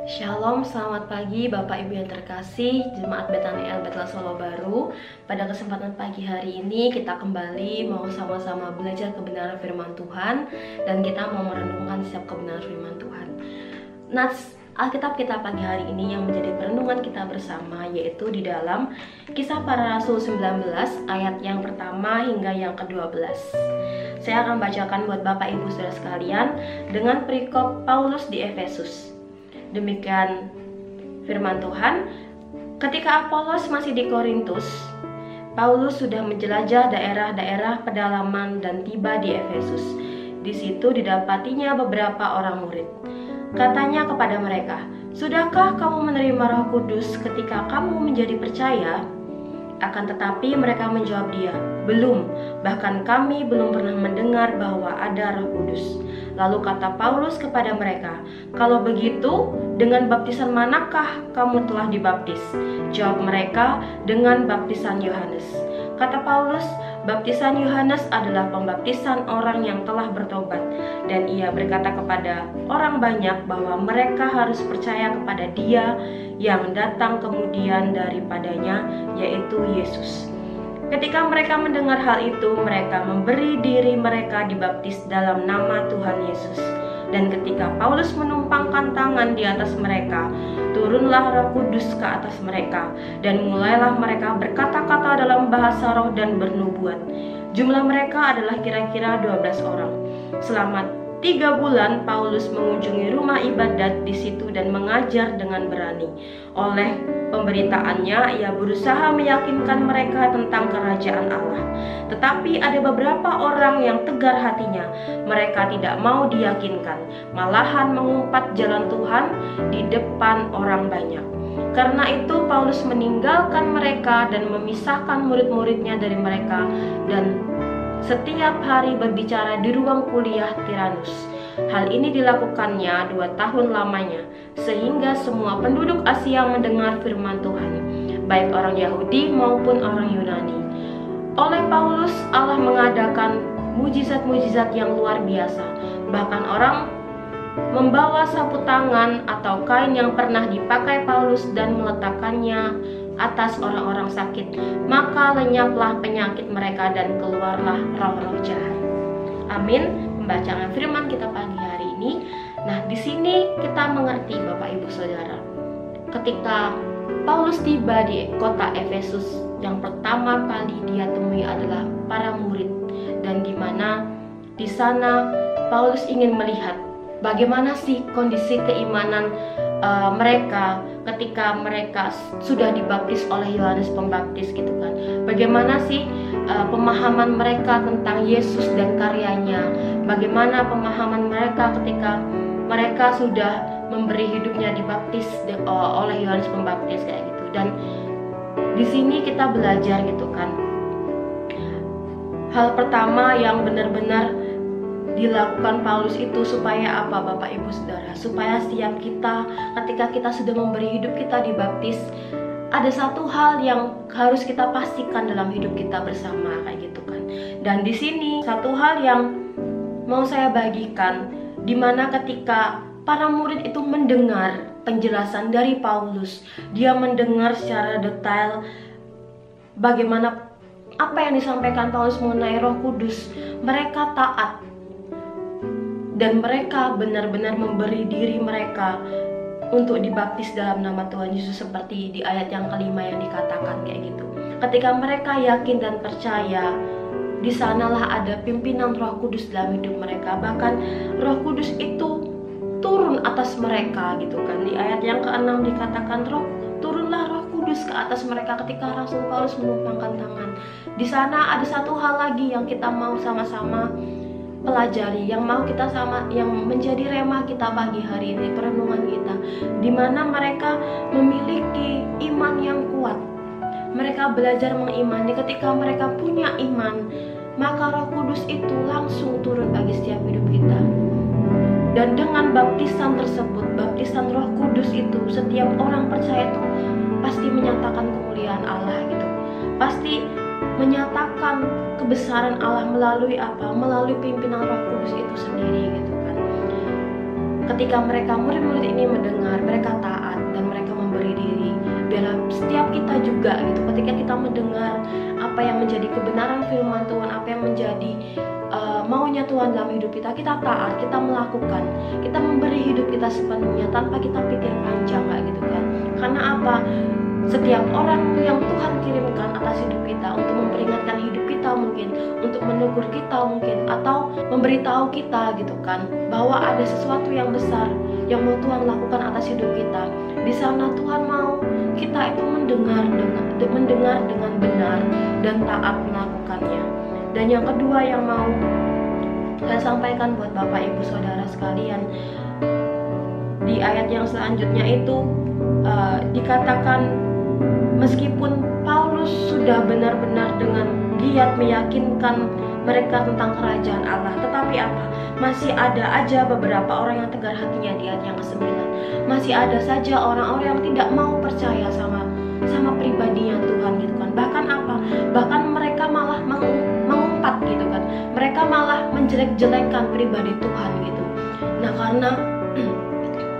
Shalom, selamat pagi Bapak Ibu yang terkasih Jemaat Betani El Bethel Solo Baru. Pada kesempatan pagi hari ini kita kembali mau sama-sama belajar kebenaran firman Tuhan, dan kita mau merenungkan setiap kebenaran firman Tuhan. Nats Alkitab kita pagi hari ini yang menjadi perenungan kita bersama yaitu di dalam Kisah Para Rasul 19 ayat yang pertama hingga yang ke-12. Saya akan bacakan buat Bapak Ibu Saudara sekalian dengan perikop Paulus di Efesus. Demikian firman Tuhan. Ketika Apolos masih di Korintus, Paulus sudah menjelajah daerah-daerah pedalaman dan tiba di Efesus. Di situ didapatinya beberapa orang murid. Katanya kepada mereka, "Sudahkah kamu menerima Roh Kudus ketika kamu menjadi percaya?" Akan tetapi mereka menjawab dia, "Belum, bahkan kami belum pernah mendengar bahwa ada Roh Kudus." Lalu kata Paulus kepada mereka, "Kalau begitu, dengan baptisan manakah kamu telah dibaptis?" Jawab mereka, "Dengan baptisan Yohanes." Kata Paulus, "Baptisan Yohanes adalah pembaptisan orang yang telah bertobat." Dan ia berkata kepada orang banyak bahwa mereka harus percaya kepada Dia yang datang kemudian daripadanya, yaitu Yesus. Ketika mereka mendengar hal itu, mereka memberi diri mereka dibaptis dalam nama Tuhan Yesus. Dan ketika Paulus menumpangkan tangan di atas mereka, turunlah Roh Kudus ke atas mereka, dan mulailah mereka berkata-kata dalam bahasa roh dan bernubuat. Jumlah mereka adalah kira-kira 12 orang. Selama 3 bulan Paulus mengunjungi rumah ibadat di situ dan mengajar dengan berani. Oleh pemberitaannya, ia berusaha meyakinkan mereka tentang kerajaan Allah. Tetapi ada beberapa orang yang tegar hatinya. Mereka tidak mau diyakinkan, malahan mengumpat jalan Tuhan di depan orang banyak. Karena itu Paulus meninggalkan mereka dan memisahkan murid-muridnya dari mereka, dan setiap hari berbicara di ruang kuliah Tiranus. Hal ini dilakukannya 2 tahun lamanya, sehingga semua penduduk Asia mendengar firman Tuhan, baik orang Yahudi maupun orang Yunani. Oleh Paulus, Allah mengadakan mujizat-mujizat yang luar biasa. Bahkan orang membawa sapu tangan atau kain yang pernah dipakai Paulus dan meletakkannya atas orang-orang sakit, maka lenyaplah penyakit mereka dan keluarlah roh-roh jahat. Amin. Pembacaan firman kita pagi hari ini. Nah, di sini kita mengerti Bapak Ibu Saudara, ketika Paulus tiba di kota Efesus, yang pertama kali dia temui adalah para murid, dan di mana di sana Paulus ingin melihat bagaimana sih kondisi keimanan mereka ketika mereka sudah dibaptis oleh Yohanes Pembaptis gitu kan. Bagaimana sih pemahaman mereka tentang Yesus dan karyanya? Bagaimana pemahaman mereka ketika mereka sudah memberi hidupnya dibaptis oleh Yohanes Pembaptis kayak gitu. Dan di sini kita belajar gitu kan. Hal pertama yang benar-benar dilakukan Paulus itu supaya apa Bapak Ibu Saudara? Supaya setiap kita ketika kita sudah memberi hidup kita dibaptis, ada satu hal yang harus kita pastikan dalam hidup kita bersama kayak gitu kan. Dan di sini satu hal yang mau saya bagikan, dimana ketika para murid itu mendengar penjelasan dari Paulus, dia mendengar secara detail bagaimana apa yang disampaikan Paulus mengenai Roh Kudus, mereka taat. Dan mereka benar-benar memberi diri mereka untuk dibaptis dalam nama Tuhan Yesus, seperti di ayat yang kelima yang dikatakan kayak gitu. Ketika mereka yakin dan percaya, di sanalah ada pimpinan Roh Kudus dalam hidup mereka. Bahkan Roh Kudus itu turun atas mereka gitu kan. Di ayat yang ke-6 dikatakan turunlah Roh Kudus ke atas mereka ketika Rasul Paulus menumpangkan tangan. Di sana ada satu hal lagi yang kita mau sama-sama pelajari, yang mau kita yang menjadi rema kita pagi hari ini, perenungan kita, di mana mereka memiliki iman yang kuat. Mereka belajar mengimani. Ketika mereka punya iman, maka Roh Kudus itu langsung turun bagi setiap hidup kita. Dan dengan baptisan tersebut, baptisan Roh Kudus itu, setiap orang percaya itu pasti menyatakan kemuliaan Allah gitu. Pasti menyatakan kebesaran Allah melalui apa? Melalui pimpinan Roh Kudus itu sendiri gitu kan. Ketika mereka murid-murid ini mendengar, mereka juga gitu. Ketika kita mendengar apa yang menjadi kebenaran firman Tuhan, apa yang menjadi maunya Tuhan dalam hidup kita, kita taat, kita melakukan, kita memberi hidup kita sepenuhnya tanpa kita pikir panjang gitu kan. Karena apa? Setiap orang yang Tuhan kirimkan atas hidup kita untuk memperingatkan hidup kita mungkin, untuk menegur kita mungkin, atau memberitahu kita gitu kan, bahwa ada sesuatu yang besar yang mau Tuhan lakukan atas hidup kita. Di sana Tuhan mau kita itu mendengar dengan benar dan taat melakukannya. Dan yang kedua yang mau saya sampaikan buat Bapak Ibu Saudara sekalian, di ayat yang selanjutnya itu dikatakan meskipun Paulus sudah benar-benar dengan giat meyakinkan mereka tentang kerajaan Allah, tetapi apa? Masih ada aja beberapa orang yang tegar hatinya di ayat yang ke-9. Masih ada saja orang-orang yang tidak mau percaya sama pribadinya Tuhan gitu kan. Bahkan apa? Bahkan mereka malah mengumpat gitu kan. Mereka malah menjelek-jelekan pribadi Tuhan gitu. Nah, karena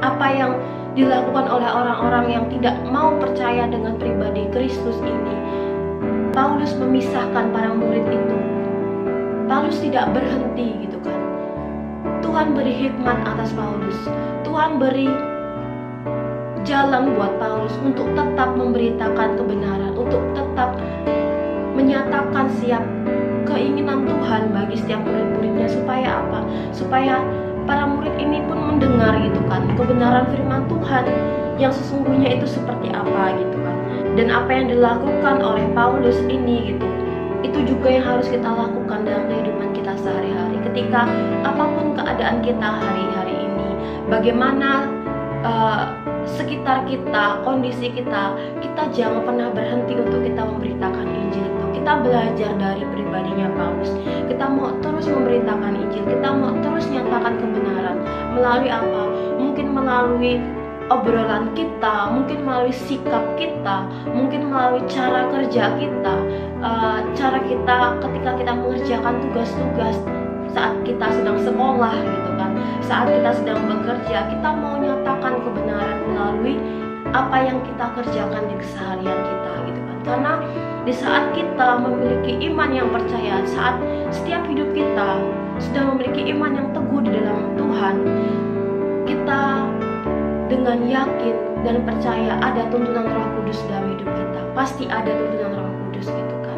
apa yang dilakukan oleh orang-orang yang tidak mau percaya dengan pribadi Kristus ini, Paulus memisahkan para murid itu. Paulus tidak berhenti gitu kan. Tuhan beri hikmat atas Paulus. Tuhan beri jalan buat Paulus untuk tetap memberitakan kebenaran, untuk tetap menyatakan siap keinginan Tuhan bagi setiap murid-muridnya. Supaya apa? Supaya para murid ini pun mendengar gitu kan, kebenaran firman Tuhan yang sesungguhnya itu seperti apa gitu kan. Dan apa yang dilakukan oleh Paulus ini gitu, itu juga yang harus kita lakukan dalam kehidupan kita sehari-hari. Ketika apapun keadaan kita hari-hari ini, bagaimana sekitar kita, kondisi kita jangan pernah berhenti untuk kita memberitakan Injil itu. Kita belajar dari pribadinya Paulus. Kita mau terus memberitakan Injil, kita mau terus nyatakan kebenaran. Melalui apa? Mungkin melalui obrolan kita, mungkin melalui sikap kita, mungkin melalui cara kerja kita, cara kita ketika kita mengerjakan tugas-tugas saat kita sedang sekolah gitu kan, saat kita sedang bekerja, kita mau nyatakan kebenaran melalui apa yang kita kerjakan di keseharian kita gitu kan. Karena di saat kita memiliki iman yang percaya, saat setiap hidup kita sudah memiliki iman yang teguh di dalam Tuhan, kita dengan yakin dan percaya ada tuntunan Roh Kudus dalam hidup kita. Pasti ada tuntunan Roh Kudus gitu kan.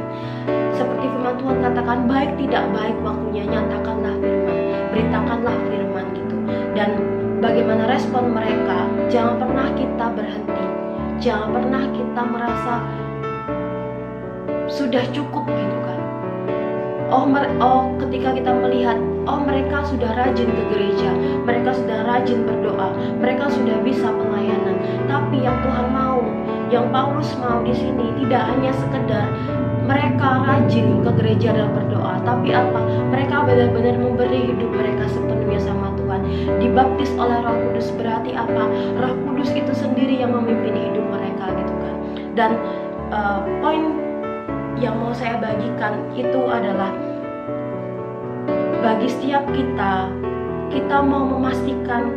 Seperti firman Tuhan katakan, baik tidak baik waktunya, nyatakanlah firman, beritakanlah firman gitu. Dan bagaimana respon mereka, jangan pernah kita berhenti, jangan pernah kita merasa sudah cukup gitu kan. Ketika kita melihat, mereka sudah rajin ke gereja, mereka sudah rajin berdoa, mereka sudah bisa pelayanan. Tapi yang Tuhan mau, yang Paulus mau di sini tidak hanya sekedar mereka rajin ke gereja dan berdoa, tapi apa? Mereka benar-benar memberi hidup mereka sepenuhnya sama Tuhan. Dibaptis oleh Roh Kudus berarti apa? Roh Kudus itu sendiri yang memimpin hidup mereka gitu kan. Dan poin yang mau saya bagikan itu adalah bagi setiap kita mau memastikan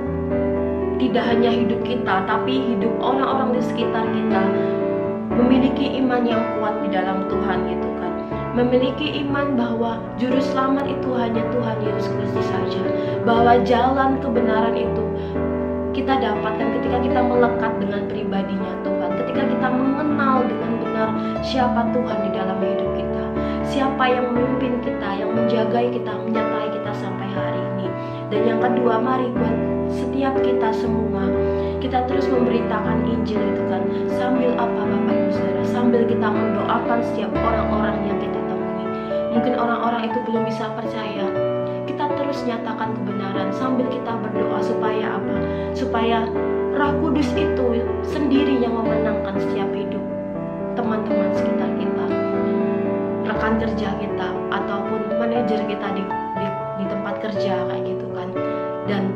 tidak hanya hidup kita, tapi hidup orang-orang di sekitar kita memiliki iman yang kuat di dalam Tuhan gitu kan. Memiliki iman bahwa juru selamat itu hanya Tuhan Yesus Kristus saja, bahwa jalan kebenaran itu kita dapatkan ketika kita melekat dengan pribadinya Tuhan, ketika kita mengenal dengan benar siapa Tuhan di dalam hidup kita, siapa yang memimpin kita, yang menjagai kita, menyertai kita sampai hari ini. Dan yang kedua, mari buat setiap kita semua, kita terus memberitakan Injil itu kan, sambil apa Bapak Ibu Saudara, sambil kita mendoakan setiap orang-orang yang kita temui. Mungkin orang-orang itu belum bisa percaya, kita terus nyatakan kebenaran sambil kita berdoa supaya apa? Supaya Roh Kudus itu sendiri yang memenangkan setiap hidup teman-teman sekitar kita, rekan kerja kita, ataupun manajer kita di tempat kerja kayak gitu kan. Dan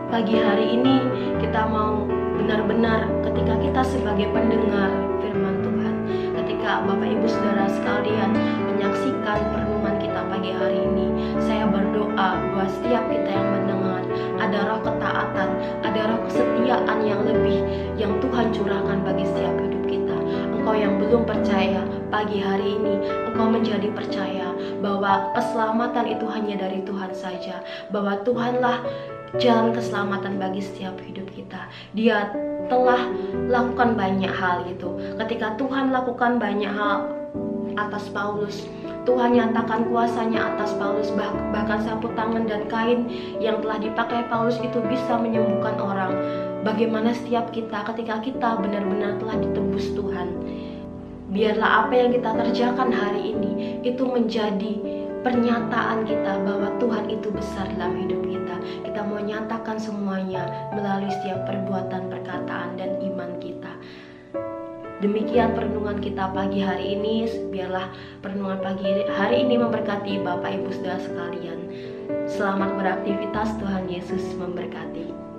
pagi hari ini kita mau benar-benar ketika kita sebagai pendengar firman Tuhan, ketika Bapak Ibu Saudara sekalian menyaksikan perenungan kita pagi hari ini, saya berdoa buat setiap kita yang mendengar ada roh ketaatan, ada roh kesetiaan yang lebih yang Tuhan curahkan bagi setiap hidup kita. engkau yang belum percaya, pagi hari ini engkau menjadi percaya bahwa keselamatan itu hanya dari Tuhan saja, bahwa Tuhanlah jalan keselamatan bagi setiap hidup kita. Dia telah lakukan banyak hal itu. Ketika Tuhan lakukan banyak hal atas Paulus, Tuhan nyatakan kuasanya atas Paulus, bahkan sapu tangan dan kain yang telah dipakai Paulus itu bisa menyembuhkan orang. Bagaimana setiap kita ketika kita benar-benar telah ditebus Tuhan, biarlah apa yang kita kerjakan hari ini itu menjadi pernyataan kita bahwa Tuhan itu besar dalam hidup kita. Kita mau nyatakan semuanya melalui setiap perbuatan, perkataan, dan iman kita. Demikian perenungan kita pagi hari ini. Biarlah perenungan pagi hari ini memberkati Bapak Ibu Saudara sekalian. Selamat beraktivitas, Tuhan Yesus memberkati.